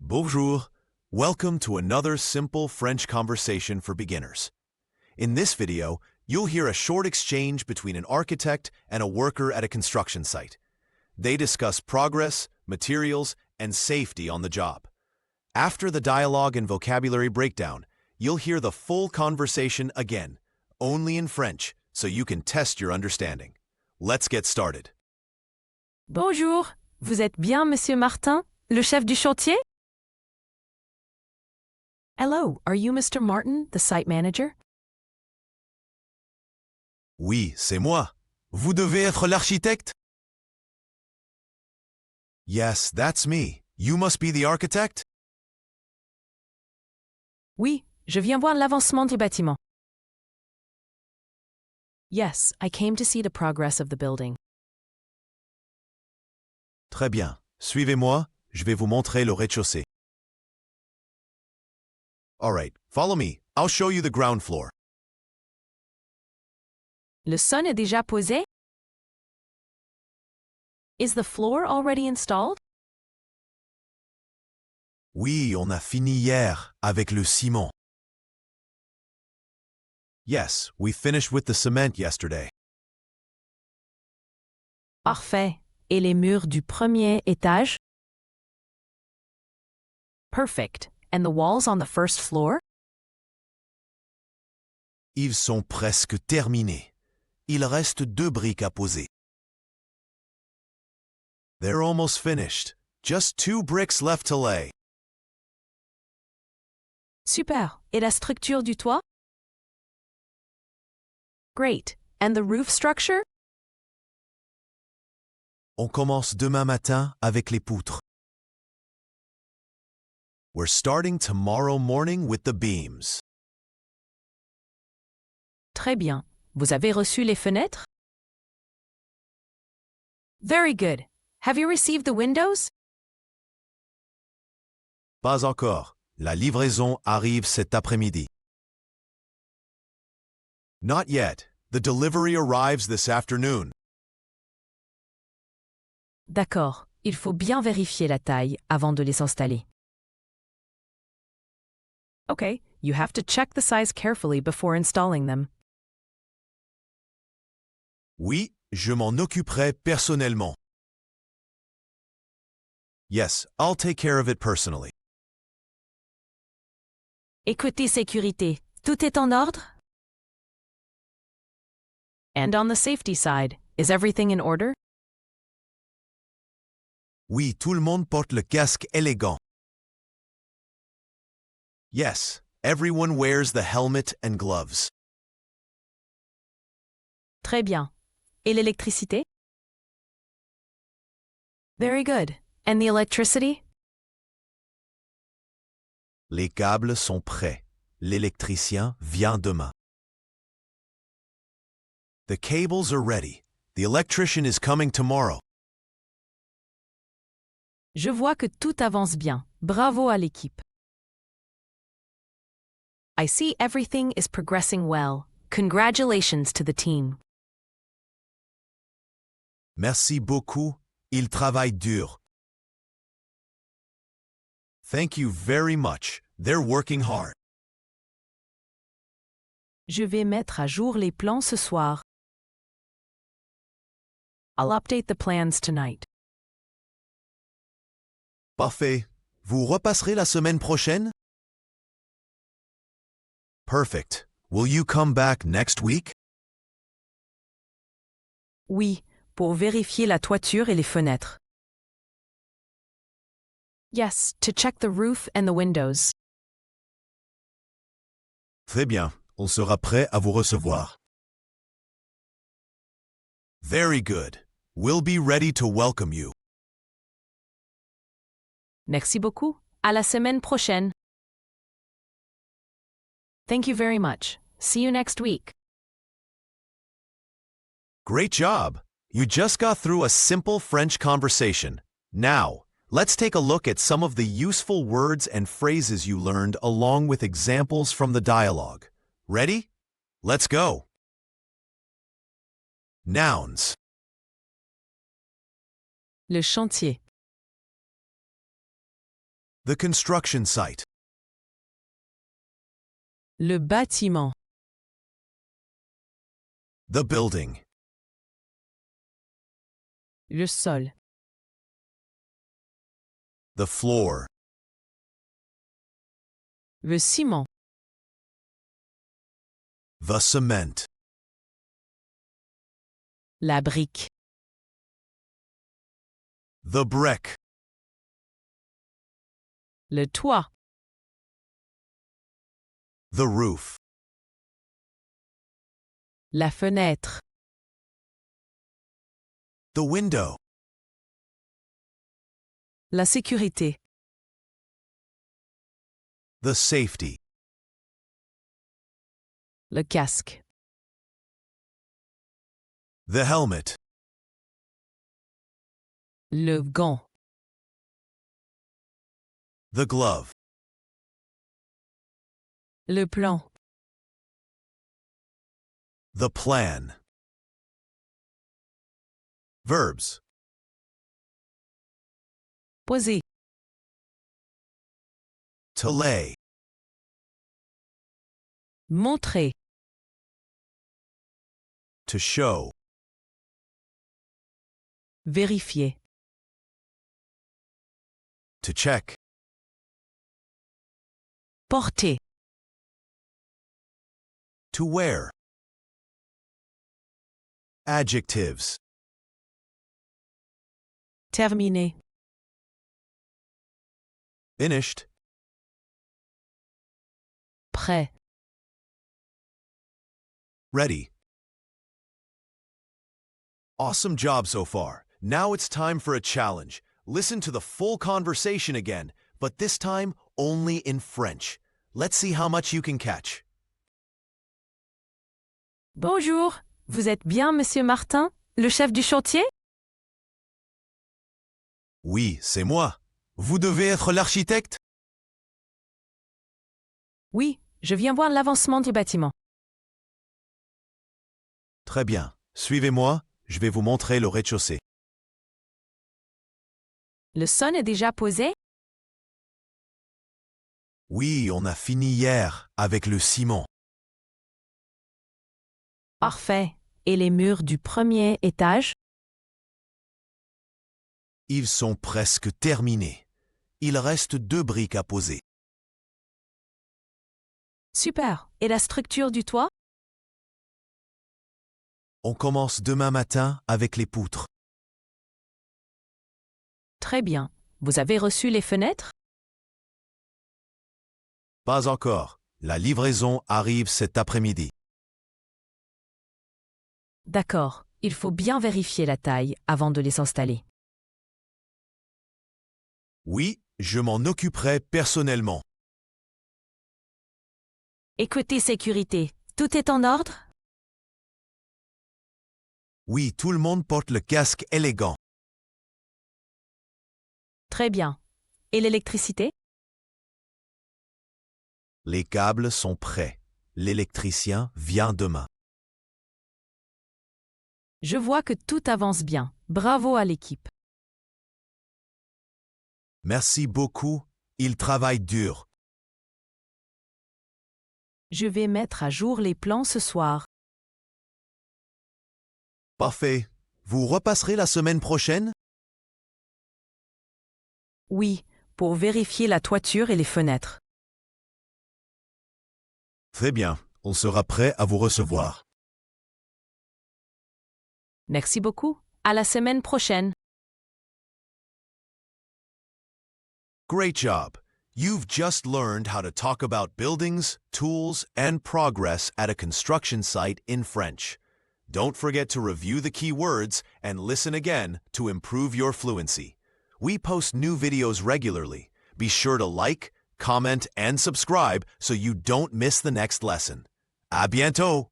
Bonjour. Welcome to another simple French conversation for beginners. In this video, you'll hear a short exchange between an architect and a worker at a construction site. They discuss progress, materials, and safety on the job. After the dialogue and vocabulary breakdown, you'll hear the full conversation again, only in French, so you can test your understanding. Let's get started. Bonjour, vous êtes bien Monsieur Martin, le chef du chantier? Hello, are you Mr. Martin, the site manager? Oui, c'est moi. Vous devez être l'architecte? Yes, that's me. You must be the architect? Oui, je viens voir l'avancement du bâtiment. Yes, I came to see the progress of the building. Très bien. Suivez-moi, je vais vous montrer le rez-de-chaussée. All right, follow me. I'll show you the ground floor. Le sol est déjà posé? Is the floor already installed? Oui, on a fini hier avec le ciment. Yes, we finished with the cement yesterday. Parfait. Et les murs du premier étage? Perfect. And the walls on the first floor? Ils sont presque terminés. Il reste 2 briques à poser. They're almost finished. Just 2 bricks left to lay. Super. Et la structure du toit? Great. And the roof structure? On commence demain matin avec les poutres. We're starting tomorrow morning with the beams. Très bien. Vous avez reçu les fenêtres? Very good. Have you received the windows? Pas encore. La livraison arrive cet après-midi. Not yet. The delivery arrives this afternoon. D'accord. Il faut bien vérifier la taille avant de les installer. Okay, you have to check the size carefully before installing them. Oui, je m'en occuperai personnellement. Yes, I'll take care of it personally. Et côté sécurité, tout est en ordre? And on the safety side, is everything in order? Oui, tout le monde porte le casque élégant. Yes, everyone wears the helmet and gloves. Très bien. Et l'électricité? Very good. And the electricity? Les câbles sont prêts. L'électricien vient demain. The cables are ready. The electrician is coming tomorrow. Je vois que tout avance bien. Bravo à l'équipe. I see everything is progressing well. Congratulations to the team. Merci beaucoup. Il travaille dur. Thank you very much. They're working hard. Je vais mettre à jour les plans ce soir. I'll update the plans tonight. Parfait. Vous repasserez la semaine prochaine? Perfect. Will you come back next week? Oui, pour vérifier la toiture et les fenêtres. Yes, to check the roof and the windows. Très bien. On sera prêt à vous recevoir. Very good. We'll be ready to welcome you. Merci beaucoup. À la semaine prochaine. Thank you very much. See you next week. Great job! You just got through a simple French conversation. Now, let's take a look at some of the useful words and phrases you learned along with examples from the dialogue. Ready? Let's go! Nouns. Le chantier. The construction site. Le bâtiment. The building. Le sol. The floor. Le ciment. The cement. La brique. The brick. Le toit. The roof. La fenêtre. The window. La sécurité. The safety. Le casque. The helmet. Le gant. The glove. Le plan. The plan. Verbs. Poser. To lay. Montrer. To show. Vérifier. To check. Porter. To wear. Adjectives. Terminer. Finished. Prêt. Ready. Awesome job so far. Now it's time for a challenge. Listen to the full conversation again, but this time only in French. Let's see how much you can catch. Bonjour, vous êtes bien Monsieur Martin, le chef du chantier? Oui, c'est moi. Vous devez être l'architecte? Oui, je viens voir l'avancement du bâtiment. Très bien. Suivez-moi, je vais vous montrer le rez-de-chaussée. Le sol est déjà posé? Oui, on a fini hier avec le ciment. Parfait. Et les murs du premier étage? Ils sont presque terminés. Il reste 2 briques à poser. Super. Et la structure du toit? On commence demain matin avec les poutres. Très bien. Vous avez reçu les fenêtres? Pas encore. La livraison arrive cet après-midi. D'accord. Il faut bien vérifier la taille avant de les installer. Oui, je m'en occuperai personnellement. Écoutez sécurité, tout est en ordre? Oui, tout le monde porte le casque élégant. Très bien. Et l'électricité? Les câbles sont prêts. L'électricien vient demain. Je vois que tout avance bien. Bravo à l'équipe. Merci beaucoup. Il travaille dur. Je vais mettre à jour les plans ce soir. Parfait. Vous repasserez la semaine prochaine? Oui, pour vérifier la toiture et les fenêtres. Très bien. On sera prêt à vous recevoir. Merci beaucoup. À la semaine prochaine. Great job. You've just learned how to talk about buildings, tools, and progress at a construction site in French. Don't forget to review the key words and listen again to improve your fluency. We post new videos regularly. Be sure to like, comment, and subscribe so you don't miss the next lesson. À bientôt!